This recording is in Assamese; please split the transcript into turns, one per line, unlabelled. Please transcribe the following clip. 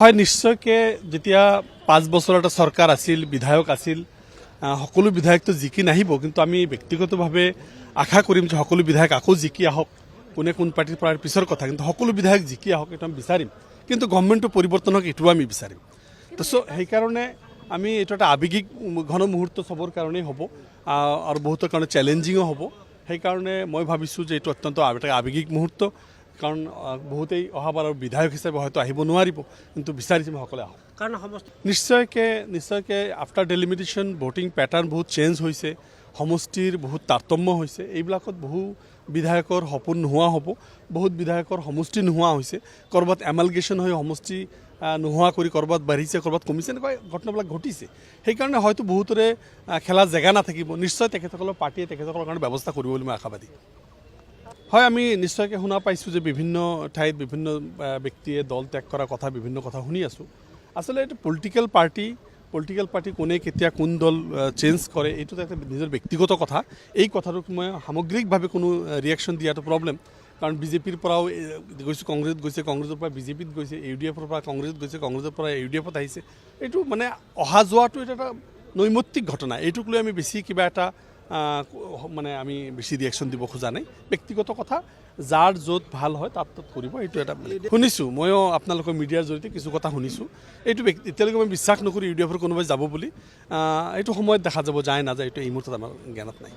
হয় নিশ্চয়কে যেতিয়া 5 বছৰ এটা চৰকাৰ আছিল বিধায়ক আছিল সকলো বিধায়কটো জিকি নাহিব কিন্তু আমি ব্যক্তিগতভাৱে আশা কৰিম যে সকলো বিধায়ক আকৌ জিকি আহক কোনে কোন পাৰ্টিৰ পৰা পিছৰ কথা কিন্তু সকলো বিধায়ক জিকি আহক এটা আমি বিচাৰিম কিন্তু গভৰ্ণমেণ্টৰ পৰিৱৰ্তন হওক এটো আমি বিচাৰিম তো সেইকাৰণে আমি এটা এটা আবেগিক ঘন মুহূৰ্ত সবৰ কাৰণেই হ'ব আৰু বহুতৰ কাৰণে চ্যালেঞ্জিংও হ'ব সেইকাৰণে মই ভাবিছোঁ যে এটো অত্যন্ত আবেগিক মুহূৰ্ত কাৰণ বহুতেই অহাবাৰৰ বিধায়ক হিচাপে হয়তো আহিব নোৱাৰিব কিন্তু বিচাৰিছে সকলে আহক
কাৰণ
নিশ্চয়কে আফটাৰ ডেলিমিটেশ্যন ভোটিং প্যাটাৰ্ন বহুত চেঞ্জ হৈছে সমষ্টিৰ বহুত তাৰতম্য হৈছে এইবিলাকত বহু বিধায়কৰ সপোন নোহোৱা হ'ব বহুত বিধায়কৰ সমষ্টি নোহোৱা হৈছে কৰবাত এমালগেশ্যন হৈ সমষ্টি নোহোৱা কৰি কৰবাত বাঢ়িছে কৰবাত কমিছে এনেকুৱা ঘটনাবিলাক ঘটিছে সেইকাৰণে হয়তো বহুতৰে খেলা জেগা নাথাকিব নিশ্চয় তেখেতসকলৰ পাৰ্টিয়ে তেখেতসকলৰ কাৰণে ব্যৱস্থা কৰিব বুলি মই আশাবাদী হয় আমি নিশ্চয়কৈ শুনা পাইছোঁ যে বিভিন্ন ঠাইত বিভিন্ন ব্যক্তিয়ে দল ত্যাগ কৰাৰ কথা বিভিন্ন কথা শুনি আছোঁ আচলতে এইটো পলিটিকেল পাৰ্টি কোনে কেতিয়া কোন দল চেঞ্জ কৰে এইটো এটা নিজৰ ব্যক্তিগত কথা এই কথাটোক মই সামগ্ৰিকভাৱে কোনো ৰিয়েকশ্যন দিয়াটো প্ৰব্লেম কাৰণ বিজেপিৰ পৰাও গৈছে কংগ্ৰেছত গৈছে কংগ্ৰেছৰ পৰা বিজেপিত গৈছে ইউডিএফৰ পৰা কংগ্ৰেছত গৈছে কংগ্ৰেছৰ পৰা ইউডিএফত আহিছে এইটো মানে অহা যোৱাটো এটা নৈমিত্তিক ঘটনা এইটোক লৈ আমি বেছি কিবা এটা মানে আমি বেছি ৰিয়েকশ্যন দিব খোজা নাই ব্যক্তিগত কথা যাৰ য'ত ভাল হয় তাত কৰিব এইটো এটা শুনিছোঁ ময়ো আপোনালোকৰ মিডিয়াৰ জৰিয়তে কিছু কথা শুনিছোঁ এইটো এতিয়ালৈকে মই বিশ্বাস নকৰোঁ ইউডিএফৰ কোনোবাই যাব বুলি এইটো সময়ত দেখা যাব যায় নাযায় এইটো এই মুহূৰ্তত আমাৰ জ্ঞানত নাই